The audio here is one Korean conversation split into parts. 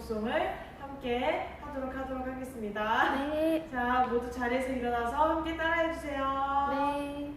독송을 함께 하도록 하겠습니다. 네. 자, 모두 자리에서 일어나서 함께 따라해 주세요. 네.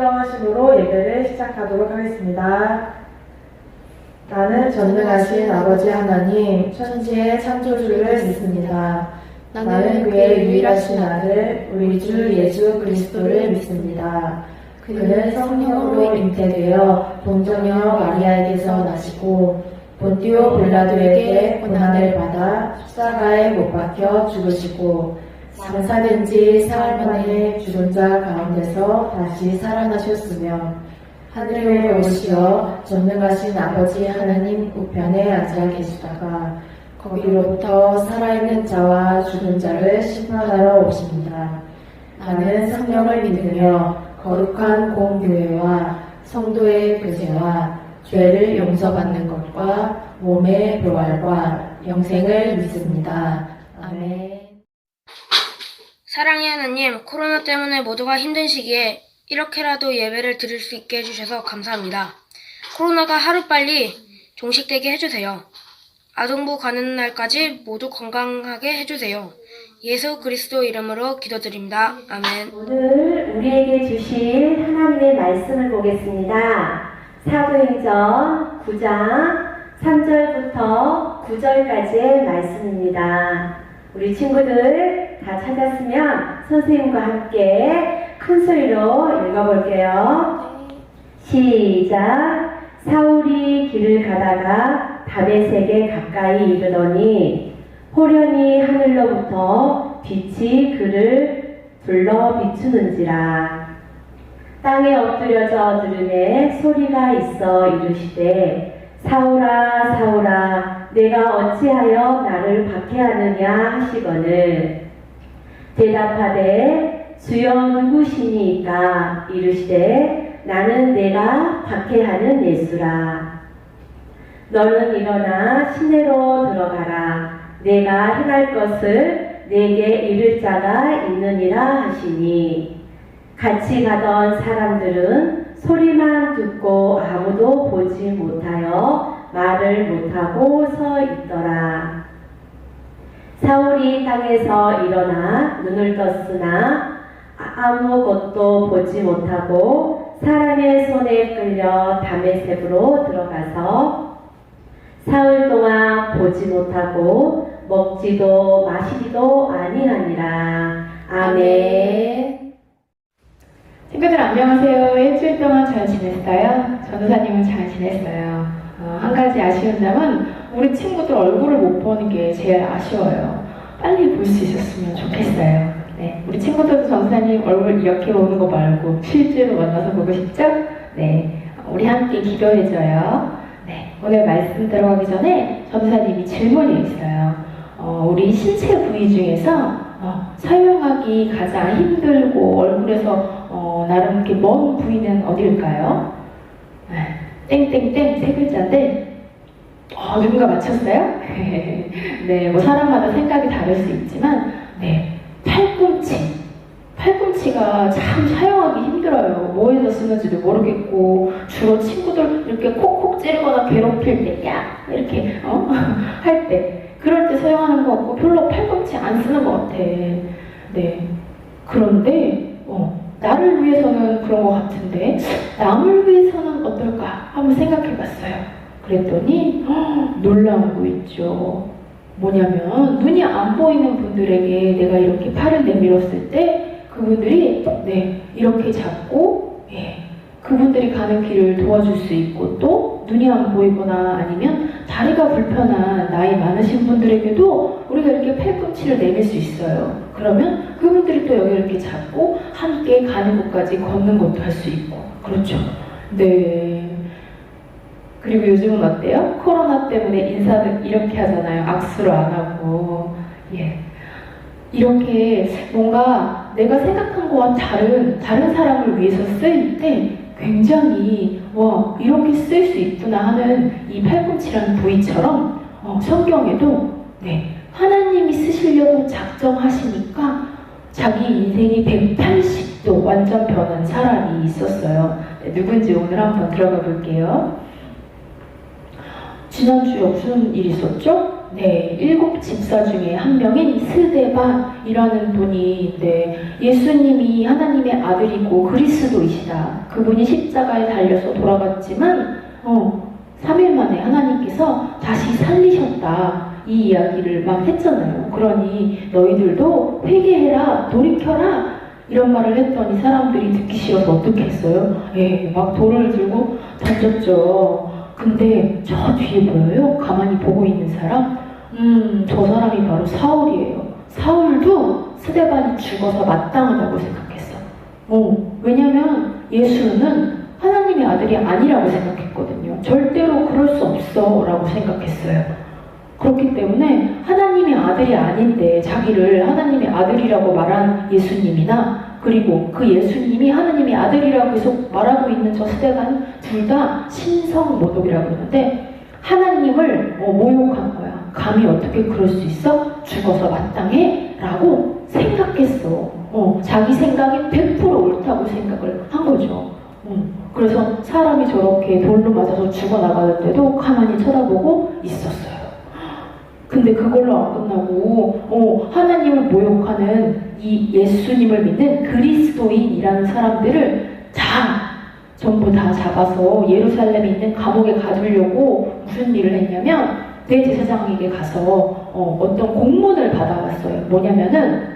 사도신경하심으로 예배를 시작하도록 하겠습니다. 나는 전능하신 아버지 하나님, 천지의 창조주를 믿습니다. 나는 그의 유일하신 아들, 우리 주 예수 그리스도를 믿습니다. 그는 성령으로 잉태되어 동정녀 마리아에게서 나시고 본디오 빌라도에게 고난을 받아 십자가에 못 박혀 죽으시고 장사된 지 사흘 만에 죽은 자 가운데서 다시 살아나셨으며 하늘에 오르시어 전능하신 아버지 하나님 우편에 앉아 계시다가 거기로부터 살아있는 자와 죽은 자를 심판하러 오십니다. 나는 성령을 믿으며 거룩한 공교회와 성도의 교제와 죄를 용서받는 것과 몸의 부활과 영생을 믿습니다. 아멘. 사랑의 하나님, 코로나 때문에 모두가 힘든 시기에 이렇게라도 예배를 드릴 수 있게 해주셔서 감사합니다. 코로나가 하루빨리 종식되게 해주세요. 아동부 가는 날까지 모두 건강하게 해주세요. 예수 그리스도 이름으로 기도드립니다. 아멘. 오늘 우리에게 주신 하나님의 말씀을 보겠습니다. 사도행전 9장 3절부터 9절까지의 말씀입니다. 우리 친구들 다 찾았으면 선생님과 함께 큰 소리로 읽어볼게요. 시작. 사울이 길을 가다가 다메섹에 가까이 이르더니 호련히 하늘로부터 빛이 그를 둘러 비추는지라. 땅에 엎드려져 들으매 소리가 있어 이르시되 사울아 사울아 내가 어찌하여 나를 박해하느냐 하시거늘 대답하되 주여 누구시니까 이르시되 나는 내가 박해하는 예수라. 너는 일어나 시내로 들어가라. 내가 행할 것을 내게 이를 자가 있느니라 하시니 같이 가던 사람들은 소리만 듣고 아무도 보지 못하여 말을 못하고 서 있더라. 사울이 땅에서 일어나 눈을 떴으나 아무것도 보지 못하고 사람의 손에 끌려 다메섹으로 들어가서 사흘 동안 보지 못하고 먹지도 마시지도 아니하니라. 아멘. 친구들 안녕하세요. 일주일 동안 잘 지냈어요? 전도사님은 잘 지냈어요. 한 가지 아쉬운 점은 우리 친구들 얼굴을 못 보는 게 제일 아쉬워요. 빨리 볼 수 있었으면 좋겠어요. 네, 우리 친구들도 전도사님 얼굴 이렇게 보는 거 말고 실제로 만나서 보고 싶죠? 네, 우리 함께 기도해줘요. 네, 오늘 말씀 들어가기 전에 전도사님이 질문이 있어요. 우리 신체 부위 중에서 사용하기 가장 힘들고 얼굴에서 나름 이렇게 먼 부위는 어디일까요? 땡땡땡 세 글자인데 누군가 맞췄어요? 네, 뭐 사람마다 생각이 다를 수 있지만 네, 팔꿈치. 팔꿈치가 참 사용하기 힘들어요. 뭐에서 쓰는지도 모르겠고 주로 친구들 이렇게 콕콕 찌르거나 괴롭힐 때 야 이렇게 할 때 그럴 때 사용하는 것 같고 별로 팔꿈치 안 쓰는 것 같아. 네. 그런데 나를 위해서는 그런 것 같은데 남을 위해서는 어떨까 한번 생각해봤어요. 그랬더니 놀라운 거 있죠. 뭐냐면 눈이 안 보이는 분들에게 내가 이렇게 팔을 내밀었을 때 그분들이 이렇게 잡고 그분들이 가는 길을 도와줄 수 있고 또 눈이 안 보이거나 아니면 다리가 불편한 나이 많으신 분들에게도 우리가 이렇게 팔꿈치를 내밀 수 있어요. 그러면 그분들이 또 여기 이렇게 잡고 함께 가는 곳까지 걷는 것도 할 수 있고 그렇죠. 네. 그리고 요즘은 어때요? 코로나 때문에 인사를 이렇게 하잖아요. 악수를 안 하고. 이렇게 뭔가 내가 생각한 거와 다른 사람을 위해서 쓰일 때 굉장히 이렇게 쓸 수 있구나 하는 이 팔꿈치라는 부위처럼 성경에도 하나님이 쓰시려고 작정하시니까 자기 인생이 180도 완전 변한 사람이 있었어요. 누군지 오늘 한번 들어가 볼게요. 지난주에 무슨 일이 있었죠? 7 집사 중에 한 명인 스데반이라는 분이 예수님이 하나님의 아들이고 그리스도이시다. 그분이 십자가에 달려서 돌아갔지만 3일 만에 하나님께서 다시 살리셨다. 이 이야기를 막 했잖아요. 그러니 너희들도 회개해라, 돌이켜라 이런 말을 했더니 사람들이 듣기 싫어서 어떻게 했어요? 막 돌을 들고 던졌죠. 근데 저 뒤에 보여요? 가만히 보고 있는 사람? 저 사람이 바로 사울이에요. 사울도 스데반이 죽어서 마땅하다고 생각했어. 왜냐면 예수는 하나님의 아들이 아니라고 생각했거든요. 절대로 그럴 수 없어 라고 생각했어요. 그렇기 때문에 하나님의 아들이 아닌데 자기를 하나님의 아들이라고 말한 예수님이나 그리고 그 예수님이 하나님의 아들이라고 계속 말하고 있는 저 스데반 둘 다 신성모독이라고 그러는데 하나님을 모욕한 거야. 감히 어떻게 그럴 수 있어? 죽어서 마땅해? 라고 생각했어. 자기 생각이 100% 옳다고 생각을 한 거죠. 그래서 사람이 저렇게 돌로 맞아서 죽어나가는데도 가만히 쳐다보고 있었어요. 근데 그걸로 안 끝나고 하나님을 모욕하는 이 예수님을 믿는 그리스도인이라는 사람들을 전부 다 잡아서 예루살렘에 있는 감옥에 가두려고 무슨 일을 했냐면 대제사장에게 가서 어떤 공문을 받아왔어요. 뭐냐면은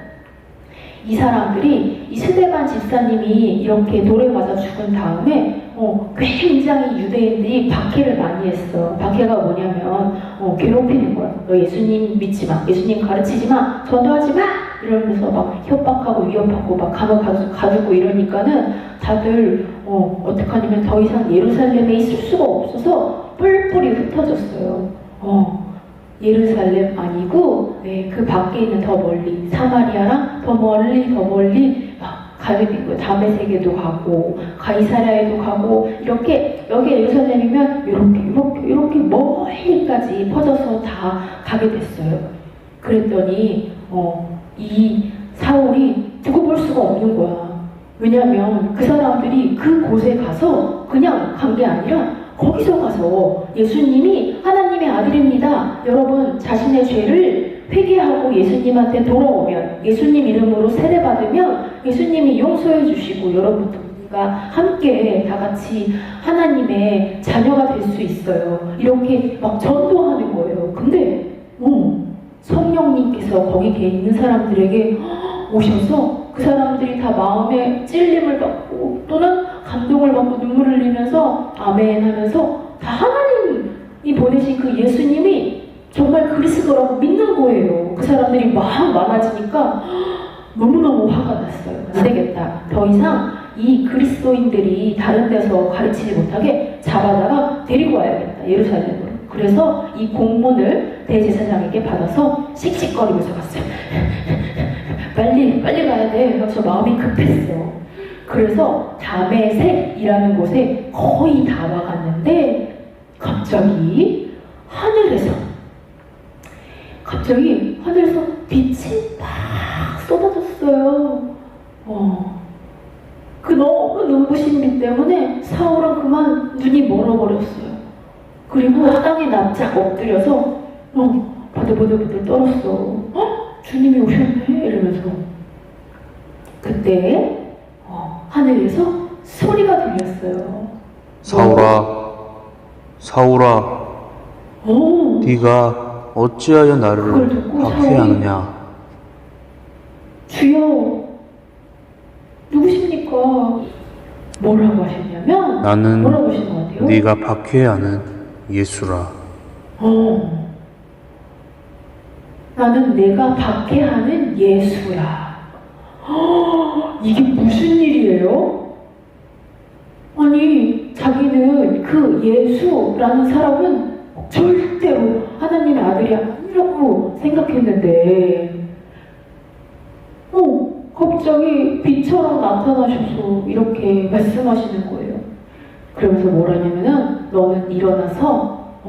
이 사람들이 이 스데반 집사님이 이렇게 돌에 맞아 죽은 다음에 굉장히 유대인들이 박해를 많이 했어. 박해가 뭐냐면 괴롭히는 거야. 너 예수님 믿지 마, 예수님 가르치지 마, 전도하지 마 이러면서 막 협박하고 위협하고 막 감옥 가두고 이러니까는 다들 어떡하냐면 더 이상 예루살렘에 있을 수가 없어서 뿔뿔이 흩어졌어요. 예루살렘 아니고 그 밖에 있는 더 멀리 사마리아랑 더 멀리 막 가게 된 거예요. 다메섹에도 가고 가이사랴에도 가고 이렇게 여기 예루살렘이면 이렇게 멀리까지 퍼져서 다 가게 됐어요. 그랬더니 이 사울이 두고 볼 수가 없는 거야. 왜냐하면 그 사람들이 그 곳에 가서 그냥 간 게 아니라 거기서 가서 예수님이 하나님의 아들입니다. 여러분 자신의 죄를 회개하고 예수님한테 돌아오면 예수님 이름으로 세례받으면 예수님이 용서해 주시고 여러분들과 함께 다 같이 하나님의 자녀가 될 수 있어요. 이렇게 막 전도하는 거예요. 근데 성령님께서 거기 있는 사람들에게 오셔서 그 사람들이 다 마음에 찔림을 받고 또는 감동을 받고 눈물을 흘리면서 아멘 하면서 다 하나님이 보내신 그 예수님이 정말 그리스도라고 믿는 거예요. 그 사람들이 막 많아지니까 너무너무 화가 났어요. 안 되겠다. 더 이상 이 그리스도인들이 다른 데서 가르치지 못하게 잡아다가 데리고 와야겠다, 예루살렘으로. 그래서 이 공문을 대제사장에게 받아서 씩씩거리면서 갔어요. 빨리 가야 돼 하면서 마음이 급했어. 그래서 다메섹이라는 곳에 거의 다 와갔는데 갑자기 하늘에서 빛이 막 쏟아졌어요. 그 너무 눈부신 빛 때문에 사울은 그만 눈이 멀어버렸어요. 그리고 땅에 납작 엎드려서 바들바들 떨었어. 주님이 오셨네 이러면서. 그때 하늘에서 소리가 들렸어요. 사울아, 네가 어찌하여 나를 박해하느냐? 주여, 누구십니까? 뭐라고 하셨냐면 나는 뭐라고 하신 것 같아요? 네가 박해하는 예수라. 나는 내가 박해하는 예수야. 이게 무슨 일이에요? 아니, 자기는 그 예수라는 사람은 절대로 하나님의 아들이 아니라고 생각했는데, 갑자기 빛처럼 나타나셔서 이렇게 말씀하시는 거예요. 그러면서 뭐라냐면은, 너는 일어나서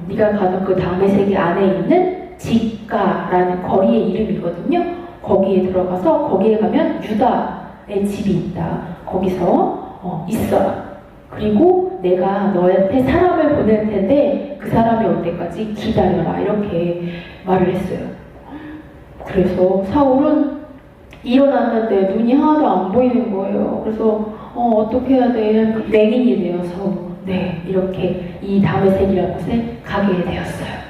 네가 가던 그 다메섹 안에 있는 직가라는 거리의 이름이거든요. 거기에 들어가서 거기에 가면 유다의 집이 있다. 거기서 있어라. 그리고 내가 너한테 사람을 보낼 텐데 그 사람이 올 때까지 기다려라. 이렇게 말을 했어요. 그래서 사울은 일어났는데 눈이 하나도 안 보이는 거예요. 그래서 어떻게 해야 돼? 맹인이 되어서 이렇게 이 다메섹이라는 곳에 가게 되었어요.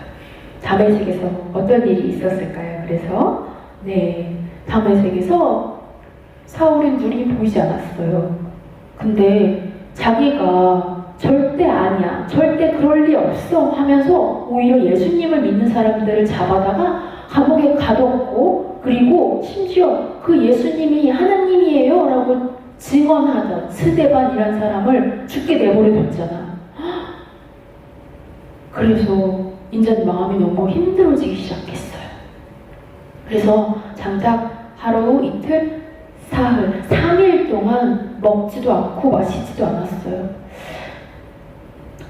다메섹에서 어떤 일이 있었을까요? 그래서 다메섹에서 사울은 눈이 보이지 않았어요. 근데 자기가 절대 아니야, 절대 그럴 리 없어 하면서 오히려 예수님을 믿는 사람들을 잡아다가 감옥에 가뒀고, 그리고 심지어 그 예수님이 하나님이에요 라고 증언하던 스데반이라는 사람을 죽게 내버려뒀잖아. 그래서 인자는 마음이 너무 힘들어지기 시작했어요. 그래서 장작 하루, 이틀, 사흘, 3일 동안 먹지도 않고 마시지도 않았어요.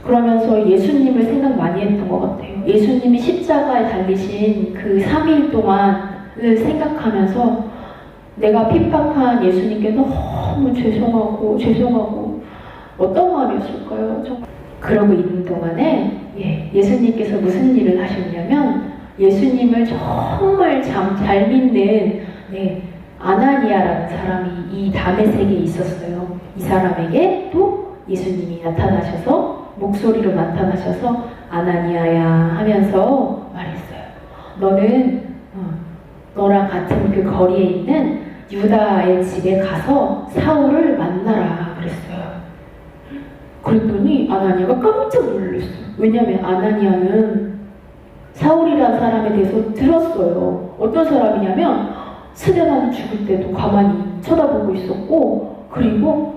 그러면서 예수님을 생각 많이 했던 것 같아요. 예수님이 십자가에 달리신 그 3일 동안을 생각하면서 내가 핍박한 예수님께 너무 죄송하고 어떤 마음이었을까요? 정말. 그러고 있는 동안에 예수님께서 무슨 일을 하셨냐면, 예수님을 정말 잘 믿는 아나니아라는 사람이 이 다메섹에 있었어요. 이 사람에게 또 예수님이 나타나셔서, 목소리로 나타나셔서 아나니아야 하면서 말했어요. 너는 너랑 같은 그 거리에 있는 유다의 집에 가서 사울을 만나라 그랬어요. 그랬더니 아나니아가 깜짝 놀랐어요. 왜냐하면 아나니아는 사울이라는 사람에 대해서 들었어요. 어떤 사람이냐면 스데반이 죽을 때도 가만히 쳐다보고 있었고, 그리고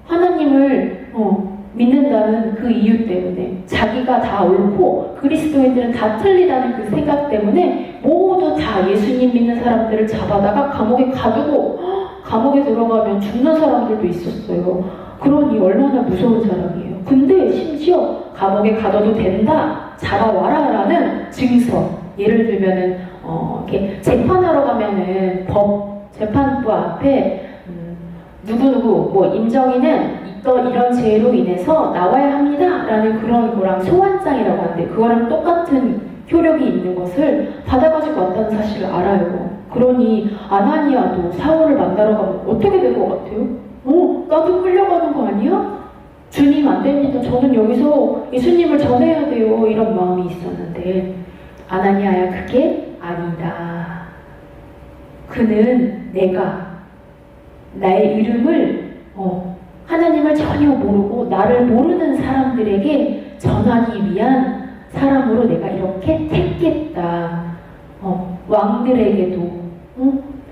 하나님을 믿는다는 그 이유 때문에, 자기가 다 옳고 그리스도인들은 다 틀리다는 그 생각 때문에 모두 다 예수님 믿는 사람들을 잡아다가 감옥에 가두고, 감옥에 들어가면 죽는 사람들도 있었어요. 그러니 얼마나 무서운 사람이에요. 근데 심지어 감옥에 가둬도 된다, 잡아와라 라는 증서, 예를 들면은 이렇게 재판하러 가면은 재판부 앞에 누구누구 임정인은 이런 죄로 인해서 나와야 합니다 라는 그런 거랑 소환장이라고 하는데, 그거랑 똑같은 효력이 있는 것을 받아가지고 왔다는 사실을 알아요. 그러니 아나니아도 사울을 만나러 가면 어떻게 될 것 같아요? 나도 끌려가는 거 아니야? 주님 안 됩니다. 저는 여기서 예수님을 전해야 돼요. 이런 마음이 있었는데, 아나니아야, 그게 아니다. 그는 나의 이름을 하나님을 전혀 모르고 나를 모르는 사람들에게 전하기 위한 사람으로 내가 이렇게 택했다. 왕들에게도,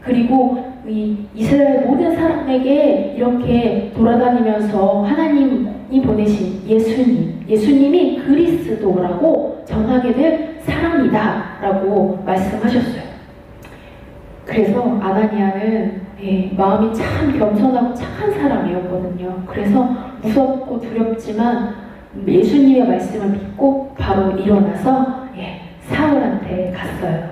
그리고 이 이스라엘 모든 사람에게 이렇게 돌아다니면서 하나님이 보내신 예수님이 그리스도라고 전하게 될 사람이다라고 말씀하셨어요. 그래서 아나니아는 마음이 참 겸손하고 착한 사람이었거든요. 그래서 무섭고 두렵지만 예수님의 말씀을 믿고 바로 일어나서 사울한테 갔어요.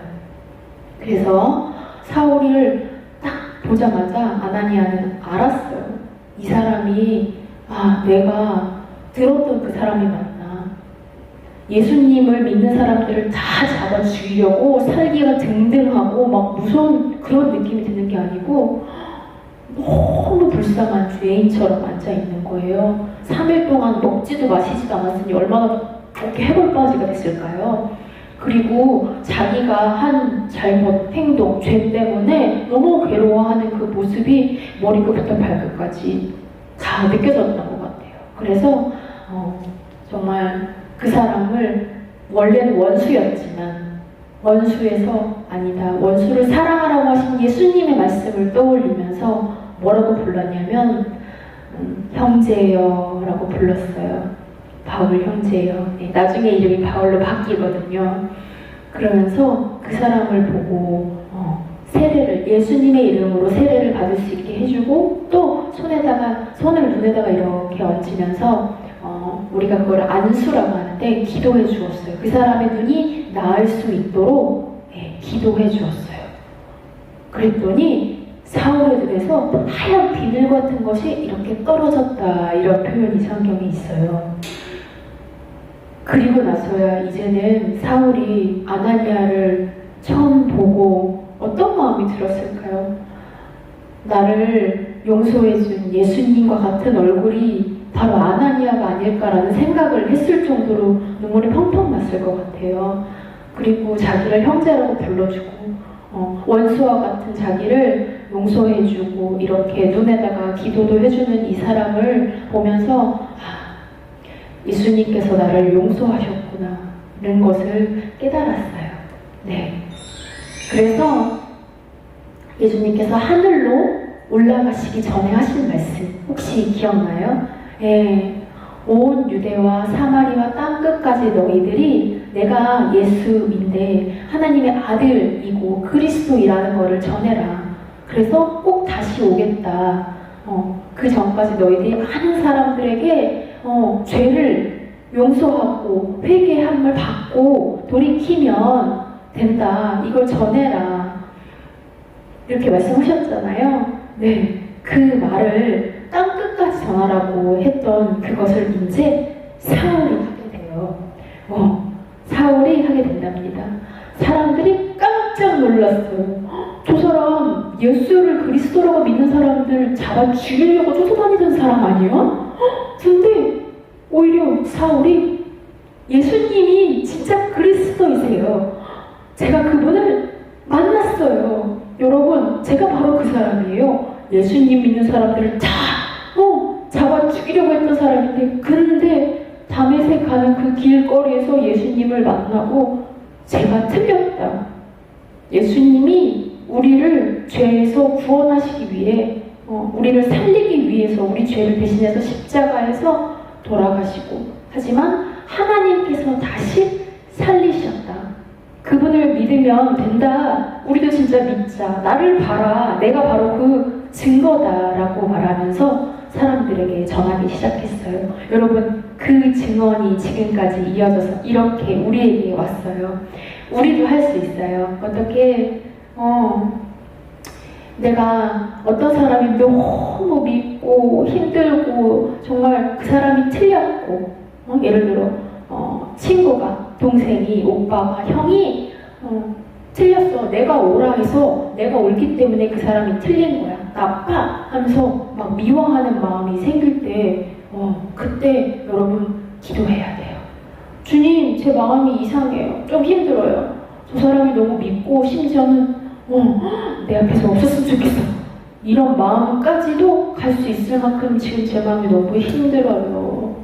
그래서 사울을 딱 보자마자 아나니아는 알았어요. 이 사람이 내가 들었던 그 사람이 맞나. 예수님을 믿는 사람들을 다 잡아 죽이려고 살기가 등등하고 막 무서운 그런 느낌이 드는 게 아니고 너무 불쌍한 죄인처럼 앉아있는 거예요. 3일 동안 먹지도 마시지도 않았으니 얼마나 그렇게 해골바지가 됐을까요? 그리고 자기가 한 잘못 행동, 죄 때문에 너무 괴로워하는 그 모습이 머리끝부터 발끝까지 다 느껴졌던 것 같아요. 그래서 정말 그 사람을 원래는 원수였지만 원수에서 아니다, 원수를 사랑하라고 하신 예수님의 말씀을 떠올리면서 뭐라고 불렀냐면 형제여 라고 불렀어요. 바울 형제여. 나중에 이름이 바울로 바뀌거든요. 그러면서 그 사람을 보고 세례를, 예수님의 이름으로 세례를 받을 수 있게 해주고 또 손을 눈에다가 이렇게 얹으면서 우리가 그걸 안수라고 하는데 기도해 주었어요. 그 사람의 눈이 나을 수 있도록 기도해 주었어요. 그랬더니 사울의 눈에서 하얀 비늘 같은 것이 이렇게 떨어졌다, 이런 표현이 성경에 있어요. 그리고 나서야 이제는 사울이 아나니아를 처음 보고 어떤 마음이 들었을까요? 나를 용서해준 예수님과 같은 얼굴이 바로 아나니아가 아닐까라는 생각을 했을 정도로 눈물이 펑펑 났을 것 같아요. 그리고 자기를 형제라고 불러주고 원수와 같은 자기를 용서해주고 이렇게 눈에다가 기도도 해주는 이 사람을 보면서 예수님께서 나를 용서하셨구나라는 것을 깨달았어요. 그래서 예수님께서 하늘로 올라가시기 전에 하신 말씀 혹시 기억나요? 온 유대와 사마리아 땅끝까지 너희들이 내가 예수인데 하나님의 아들이고 그리스도이라는 것을 전해라. 그래서 꼭 다시 오겠다. 그 전까지 너희들이 많은 사람들에게 죄를 용서하고 회개함을 받고 돌이키면 된다. 이걸 전해라. 이렇게 말씀하셨잖아요. 그 말을 땅끝까지 전하라고 했던 그것을 이제 사울이 하게 돼요. 사울이 하게 된답니다. 사람들이 깜짝 놀랐어요. 저 사람 예수를 그리스도라고 믿는 사람들 잡아 죽이려고 쫓아다니던 사람 아니야? 근데 오히려 사울이 예수님이 진짜 그리스도이세요. 제가 그분을 만났어요. 여러분, 제가 바로 그 사람이에요. 예수님 믿는 사람들을 다 잡아 죽이려고 했던 사람인데, 근데 다메섹 가는 그 길거리에서 예수님을 만나고 제가 틀렸다. 예수님이 우리를 죄에서 구원하시기 위해 우리를 살리기 위해서 우리 죄를 대신해서 십자가에서 돌아가시고, 하지만 하나님께서 다시 살리셨다. 그분을 믿으면 된다. 우리도 진짜 믿자. 나를 봐라. 내가 바로 그 증거다라고 말하면서 사람들에게 전하기 시작했어요. 여러분, 그 증언이 지금까지 이어져서 이렇게 우리에게 왔어요. 우리도 할 수 있어요. 어떻게 내가 어떤 사람이 너무 믿고 힘들고 정말 그 사람이 틀렸고 예를 들어 친구가, 동생이, 오빠가, 형이 틀렸어. 내가 오라 해서 내가 옳기 때문에 그 사람이 틀린 거야. 나빠 하면서 막 미워하는 마음이 생길 때 그때 여러분 기도해야 돼요. 주님, 제 마음이 이상해요. 좀 힘들어요. 저 사람이 너무 믿고 심지어는 내 앞에서 없었으면 좋겠어. 이런 마음까지도 갈 수 있을 만큼 지금 제 마음이 너무 힘들어요.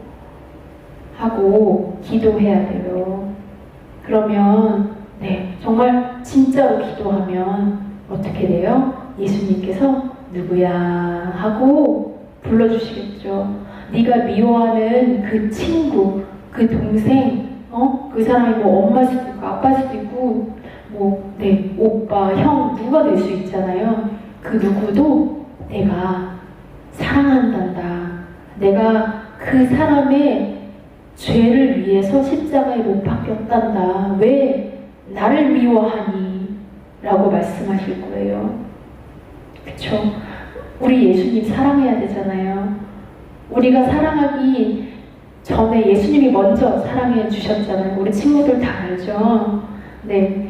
하고 기도해야 돼요. 그러면 정말 진짜로 기도하면 어떻게 돼요? 예수님께서 누구야 하고 불러주시겠죠. 네가 미워하는 그 친구, 그 동생, 그 사람이 뭐 엄마일 수도 있고 아빠일 수도 있고 오빠, 형 누가 될 수 있잖아요. 그 누구도 내가 사랑한단다. 내가 그 사람의 죄를 위해서 십자가에 못 박혔단다. 왜 나를 미워하니? 라고 말씀하실 거예요. 그쵸? 우리 예수님 사랑해야 되잖아요. 우리가 사랑하기 전에 예수님이 먼저 사랑해 주셨잖아요. 우리 친구들 다 알죠? 네.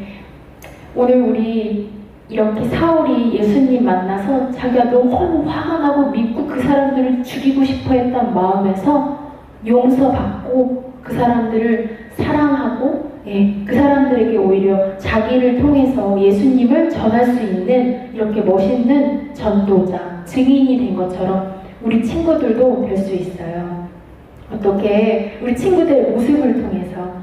오늘 우리 이렇게 사울이 예수님 만나서 자기가 너무 화가 나고 믿고 그 사람들을 죽이고 싶어 했던 마음에서 용서받고 그 사람들을 사랑하고 그 사람들에게 오히려 자기를 통해서 예수님을 전할 수 있는 이렇게 멋있는 전도자, 증인이 된 것처럼 우리 친구들도 될 수 있어요. 어떻게 우리 친구들의 모습을 통해서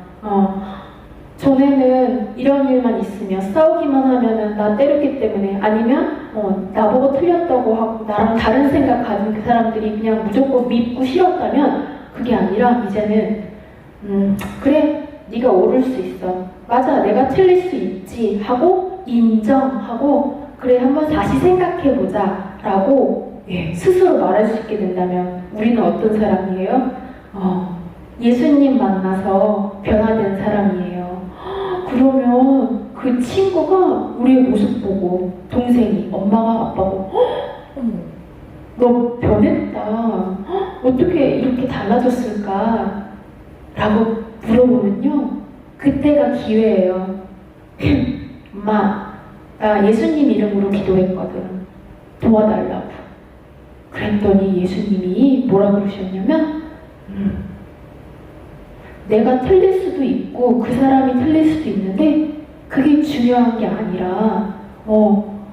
전에는 이런 일만 있으면 싸우기만 하면은 나 때렸기 때문에 아니면 나보고 틀렸다고 하고 나랑 다른 생각 가진 그 사람들이 그냥 무조건 믿고 싫었다면 그게 아니라 이제는 그래 네가 옳을 수 있어 맞아 내가 틀릴 수 있지 하고 인정하고 그래 한번 다시 생각해보자 라고 스스로 말할 수 있게 된다면 우리는 어떤 사람이에요? 예수님 만나서 변화된 사람이에요. 그러면 그 친구가 우리의 모습 보고 동생이 엄마가 아빠고 너 변했다. 어떻게 이렇게 달라졌을까? 라고 물어보면요. 그때가 기회예요. 엄마, 나 예수님 이름으로 기도했거든. 도와달라고. 그랬더니 예수님이 뭐라 그러셨냐면 내가 틀릴 수도 있고 그 사람이 틀릴 수도 있는데 그게 중요한 게 아니라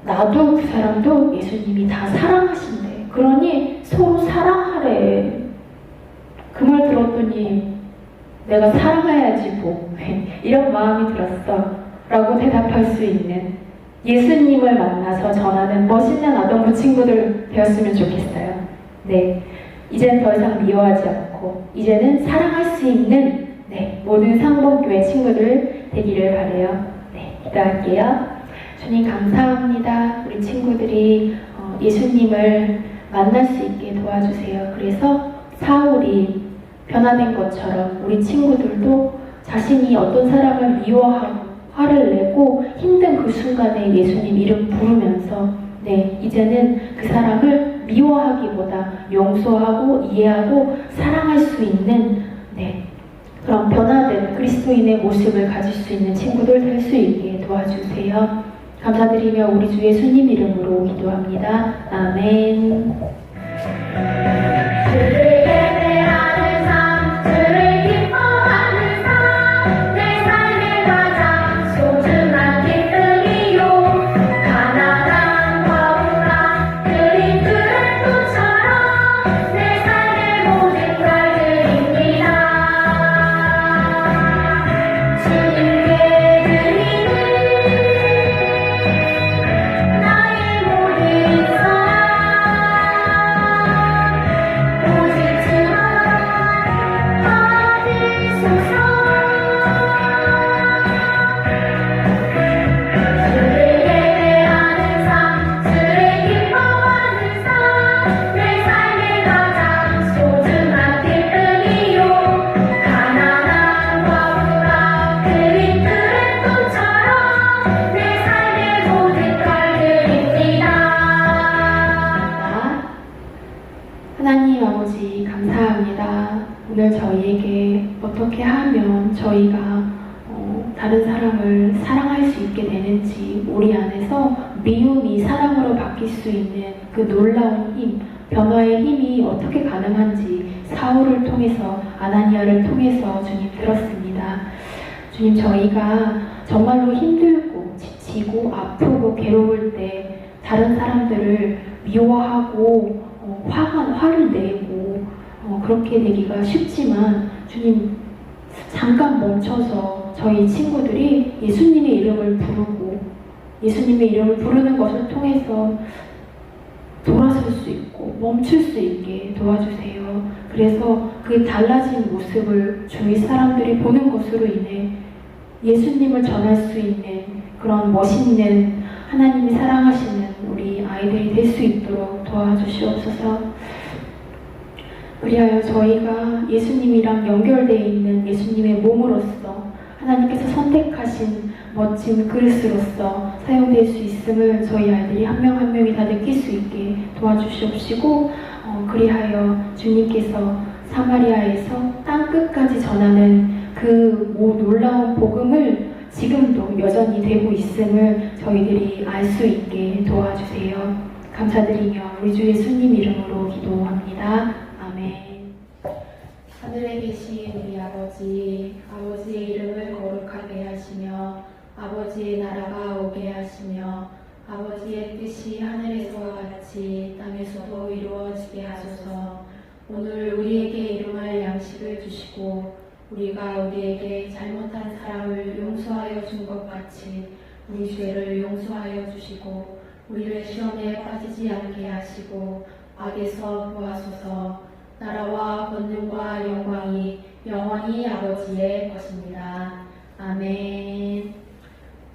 나도 그 사람도 예수님이 다 사랑하신대. 그러니 서로 사랑하래. 그 말 들었더니 내가 사랑해야지 뭐 이런 마음이 들었어 라고 대답할 수 있는 예수님을 만나서 전하는 멋있는 아동부 친구들 되었으면 좋겠어요. 네, 이제는 더 이상 미워하지 않고 이제는 사랑할 수 있는 모든 상봉교회 친구들 되기를 바라요. 네, 기도할게요. 주님 감사합니다. 우리 친구들이 예수님을 만날 수 있게 도와주세요. 그래서 사울이 변화된 것처럼 우리 친구들도 자신이 어떤 사람을 미워하고 화를 내고 힘든 그 순간에 예수님 이름 부르면서 이제는 그 사람을 미워하기보다 용서하고 이해하고 사랑할 수 있는 그런 변화된 그리스도인의 모습을 가질 수 있는 친구들 될 수 있게 도와주세요. 감사드리며 우리 주 예수님 이름으로 기도합니다. 아멘. 하나님 아버지 감사합니다. 오늘 저희에게 어떻게 하면 저희가 다른 사람을 사랑할 수 있게 되는지 우리 안에서 미움이 사랑으로 바뀔 수 있는 그 놀라운 힘, 변화의 힘이 어떻게 가능한지 사울을 통해서 아나니아를 통해서 주님 들었습니다. 주님 저희가 정말로 힘들고 지치고 아프고 괴로울 때 다른 사람들을 미워하고 화를 내고 그렇게 되기가 쉽지만 주님 잠깐 멈춰서 저희 친구들이 예수님의 이름을 부르고 예수님의 이름을 부르는 것을 통해서 돌아설 수 있고 멈출 수 있게 도와주세요. 그래서 그 달라진 모습을 주위 사람들이 보는 것으로 인해 예수님을 전할 수 있는 그런 멋있는 하나님이 사랑하시는 우리 아이들이 될 수 있도록 도와주시옵소서. 그리하여 저희가 예수님이랑 연결되어 있는 예수님의 몸으로서 하나님께서 선택하신 멋진 그릇으로서 사용될 수 있음을 저희 아이들이 한 명 한 명이 다 느낄 수 있게 도와주시옵시고, 그리하여 주님께서 사마리아에서 땅 끝까지 전하는 그 놀라운 복음을 지금도 여전히 되고 있음을 저희들이 알 수 있게 도와주세요. 감사드리며 우리 주 예수님 이름으로 기도합니다. 아멘. 하늘에 계신 우리 아버지, 아버지의 이름을 거룩하게 하시며 아버지의 나라가 오게 하시며 아버지의 뜻이 하늘에서와 같이 땅에서도 이루어지게 하소서. 오늘 우리에게 일용할 양식을 주시고 우리가 우리에게 잘못한 사람을 용서하여 준 것 같이 우리 죄를 용서하여 주시고 우리를 시험에 빠지지 않게 하시고 악에서 구하소서. 나라와 권능과 영광이 영원히 아버지의 것입니다. 아멘.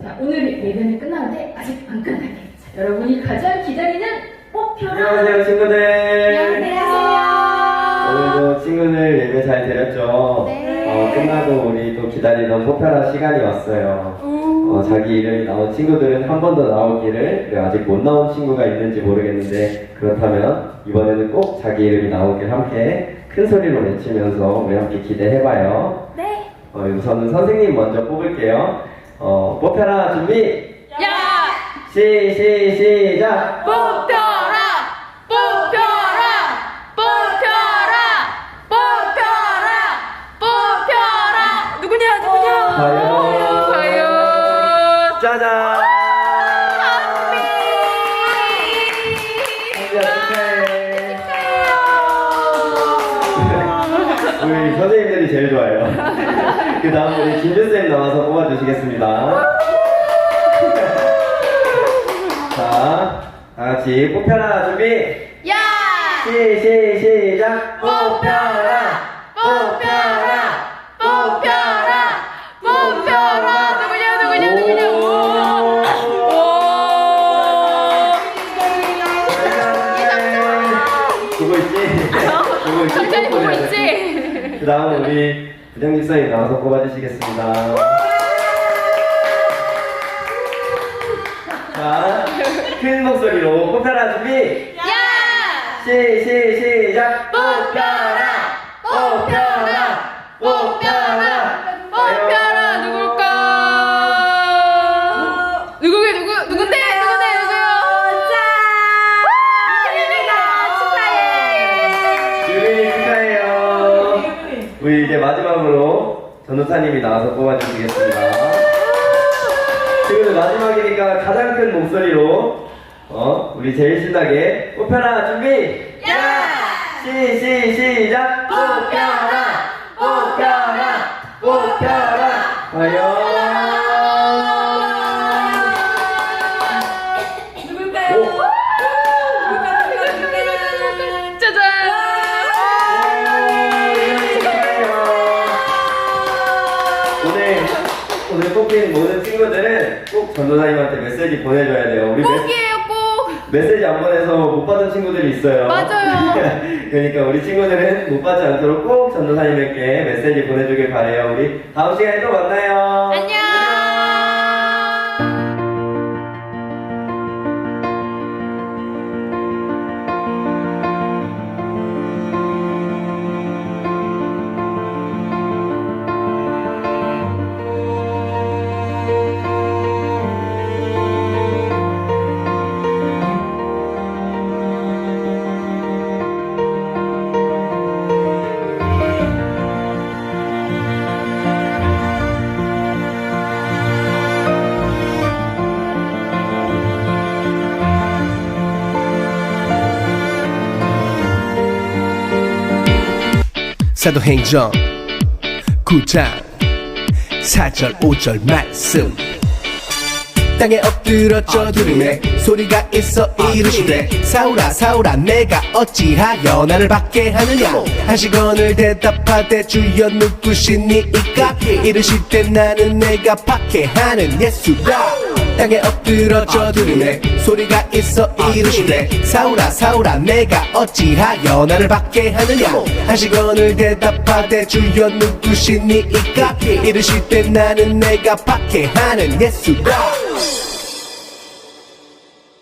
자, 오늘 예배는 끝났는데 아직 안 끝나게. 자, 여러분이 가장 기다리는 목표. 안녕하세요, 친구들. 안녕하세요. 오늘도 친구들 예배 잘 드렸죠? 네. 끝나고 우리 또 기다리던 포편화 시간이 왔어요. 자기 이름이 나온 친구들은 한 번 더 나오기를, 아직 못 나온 친구가 있는지 모르겠는데, 그렇다면 이번에는 꼭 자기 이름이 나오길 함께 큰 소리로 외치면서 우리 함께 기대해봐요. 네. 우선은 선생님 먼저 뽑을게요. 뽑혀라, 준비! 야! 시작! 뽑혀라! 뽑혀라! 뽑혀라! 뽑혀라! 뽑혀라! 누구냐? 과연? 짜잔! 우리 선생님들이 제일 좋아요. 그 다음 우리 김준쌤 나와서 뽑아주시겠습니다. 자, 다같이 뽑혀라, 준비! 야! 시작! 뽑혀라! 뽑혀라! 뽑혀라! 뽑혀라! 누구냐? 보고 있지? 천천히 보고 있지? 그 다음 우리 부장집사님 나와서 뽑아주시겠습니다. 자, 큰 목소리로 뽑혀라, 준비! 야! 시작! 뽑혀라! 뽑혀라! 뽑혀라! 뽑혀라! 누굴까? 누군데? 유빈이 축하해요. 우리 이제 마지막으로 전도사님이 나와서 뽑아주시겠습니다. 지금 마지막이니까 가장 큰 목소리로 우리 제일 신나게 뽑혀라, 준비! 시작! 뽑혀라! 과연? 오늘 뽑힌 모든 친구들은 꼭 전도사님한테 메시지 보내줘야 돼요. 우리 꼭이에요, 꼭. 메시지 안 보내서 못 받은 친구들이 있어요. 맞아요. 그러니까 우리 친구들은 못 받지 않도록 꼭 전도사님에게 메시지 보내주길 바래요. 우리 다음 시간에 또 만나요. 안녕. 사도행전 9장 4절 5절 말씀 땅에 엎드러져 들음에 소리가 있어 이르시되 사울아 사울아 내가 어찌하여 나를 받게 하느냐 하시거늘 대답하되 주여 누구시니이까 이르시되 나는 내가 받게 하는 예수라 땅에 엎드러져 들음에 소리가 있어 이르시되 사울아 사울아 내가 어찌하여 나를 받게 하느냐 하시거늘 대답하되 주여 누구시니이까 이르시되 나는 내가 받게 하는 예수라